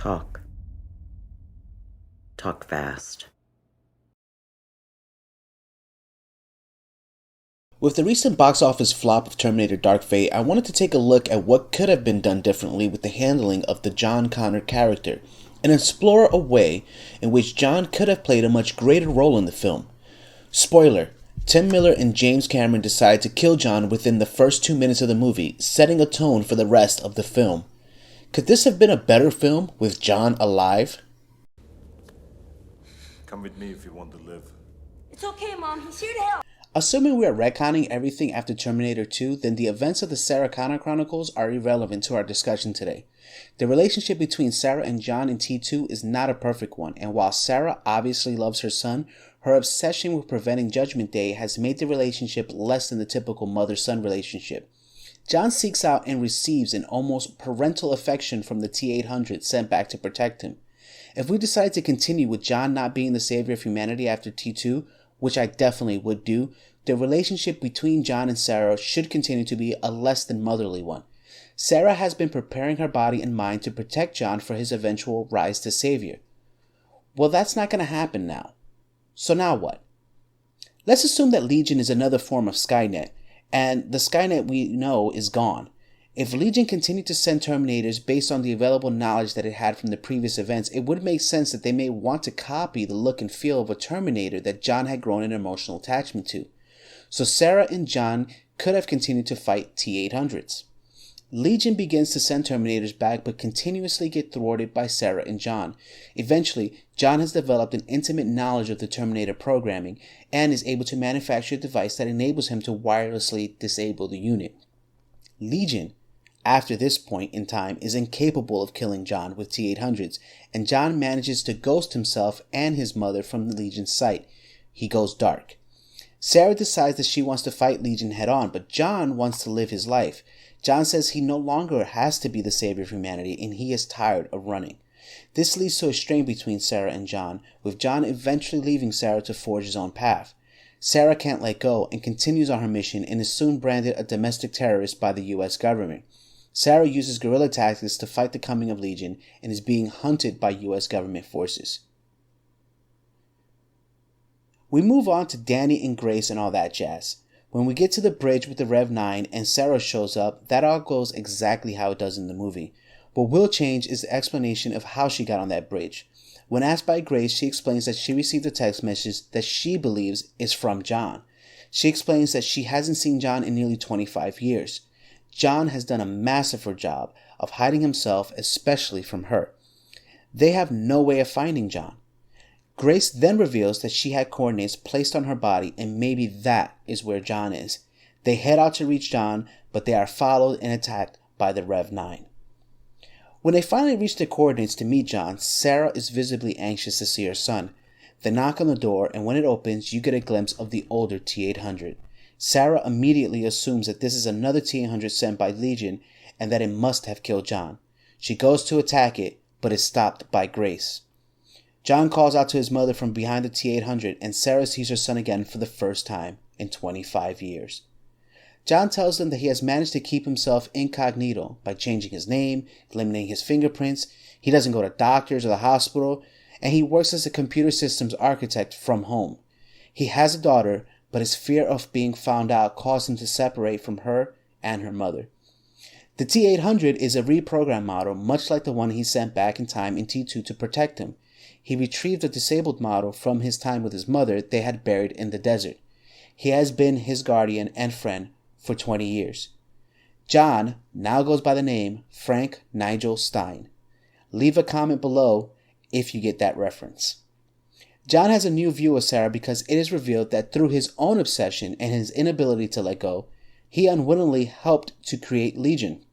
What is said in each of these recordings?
Talk. Talk fast. With the recent box office flop of Terminator Dark Fate, I wanted to take a look at what could have been done differently with the handling of the John Connor character, and explore a way in which John could have played a much greater role in the film. Spoiler: Tim Miller and James Cameron decided to kill John within the first 2 minutes of the movie, setting a tone for the rest of the film. Could this have been a better film with John alive? Come with me if you want to live. It's okay, Mom. He's here to help. Assuming we are retconning everything after Terminator 2, then the events of the Sarah Connor Chronicles are irrelevant to our discussion today. The relationship between Sarah and John in T2 is not a perfect one, and while Sarah obviously loves her son, her obsession with preventing Judgment Day has made the relationship less than the typical mother-son relationship. John seeks out and receives an almost parental affection from the T-800 sent back to protect him. If we decide to continue with John not being the savior of humanity after T2, which I definitely would do, the relationship between John and Sarah should continue to be a less than motherly one. Sarah has been preparing her body and mind to protect John for his eventual rise to savior. Well, that's not going to happen now. So now what? Let's assume that Legion is another form of Skynet, and the Skynet we know is gone. If Legion continued to send Terminators based on the available knowledge that it had from the previous events, it would make sense that they may want to copy the look and feel of a Terminator that John had grown an emotional attachment to. So Sarah and John could have continued to fight T-800s. Legion begins to send Terminators back but continuously get thwarted by Sarah and John. Eventually, John has developed an intimate knowledge of the Terminator programming and is able to manufacture a device that enables him to wirelessly disable the unit. Legion, after this point in time, is incapable of killing John with T-800s, and John manages to ghost himself and his mother from the Legion's sight. He goes dark. Sarah decides that she wants to fight Legion head on, but John wants to live his life. John says he no longer has to be the savior of humanity, and he is tired of running. This leads to a strain between Sarah and John, with John eventually leaving Sarah to forge his own path. Sarah can't let go and continues on her mission and is soon branded a domestic terrorist by the US government. Sarah uses guerrilla tactics to fight the coming of Legion and is being hunted by US government forces. We move on to Danny and Grace and all that jazz. When we get to the bridge with the Rev 9 and Sarah shows up, that all goes exactly how it does in the movie. What will change is the explanation of how she got on that bridge. When asked by Grace, she explains that she received a text message that she believes is from John. She explains that she hasn't seen John in nearly 25 years. John has done a masterful job of hiding himself, especially from her. They have no way of finding John. Grace then reveals that she had coordinates placed on her body, and maybe that is where John is. They head out to reach John, but they are followed and attacked by the Rev 9. When they finally reach the coordinates to meet John, Sarah is visibly anxious to see her son. They knock on the door, and when it opens, you get a glimpse of the older T-800. Sarah immediately assumes that this is another T-800 sent by Legion, and that it must have killed John. She goes to attack it, but is stopped by Grace. John calls out to his mother from behind the T-800, and Sarah sees her son again for the first time in 25 years. John tells them that he has managed to keep himself incognito by changing his name, eliminating his fingerprints. He doesn't go to doctors or the hospital, and he works as a computer systems architect from home. He has a daughter, but his fear of being found out caused him to separate from her and her mother. The T-800 is a reprogrammed model, much like the one he sent back in time in T2 to protect him. He retrieved a disabled model from his time with his mother they had buried in the desert. He has been his guardian and friend for 20 years. John now goes by the name Frank Nigel Stein. Leave a comment below if you get that reference. John has a new view of Sarah because it is revealed that through his own obsession and his inability to let go, he unwittingly helped to create Legion.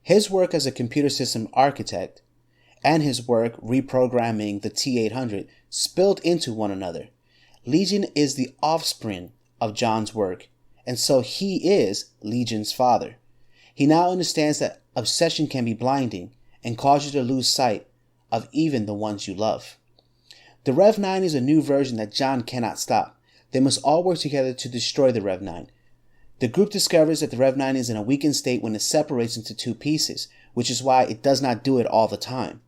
His work as a computer system architect and his work reprogramming the T-800 spilled into one another. Legion is the offspring of John's work, and so he is Legion's father. He now understands that obsession can be blinding and cause you to lose sight of even the ones you love. The Rev 9 is a new version that John cannot stop. They must all work together to destroy the Rev 9. The group discovers that the Rev 9 is in a weakened state when it separates into two pieces, which is why it does not do it all the time.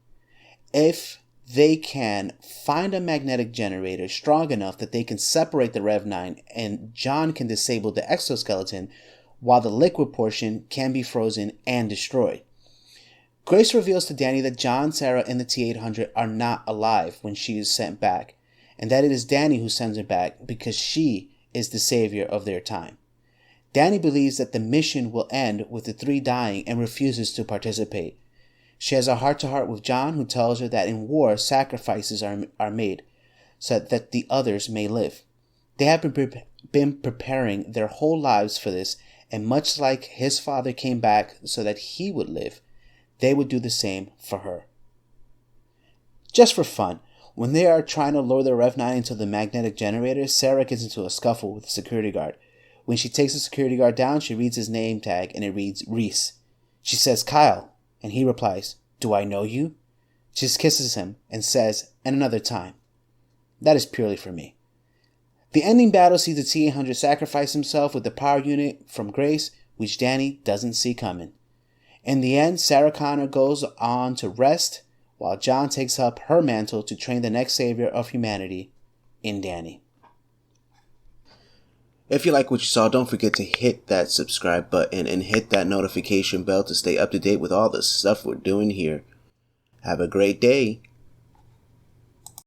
if they can find a magnetic generator strong enough that they can separate the Rev 9 and John can disable the exoskeleton while the liquid portion can be frozen and destroyed. Grace reveals to Danny that John, Sarah, and the T-800 are not alive when she is sent back, and that it is Danny who sends her back because she is the savior of their time. Danny believes that the mission will end with the three dying and refuses to participate. She has a heart-to-heart with John, who tells her that in war, sacrifices are made so that the others may live. They have been preparing their whole lives for this, and much like his father came back so that he would live, they would do the same for her. Just for fun, when they are trying to lower the Rev 9 into the magnetic generator, Sarah gets into a scuffle with the security guard. When she takes the security guard down, she reads his name tag, and it reads Reese. She says, "Kyle," and he replies, "Do I know you?" She just kisses him and says, "And another time." That is purely for me. The ending battle sees the T-800 sacrifice himself with the power unit from Grace, which Danny doesn't see coming. In the end, Sarah Connor goes on to rest, while John takes up her mantle to train the next savior of humanity in Danny. If you like what you saw, don't forget to hit that subscribe button and hit that notification bell to stay up to date with all the stuff we're doing here. Have a great day.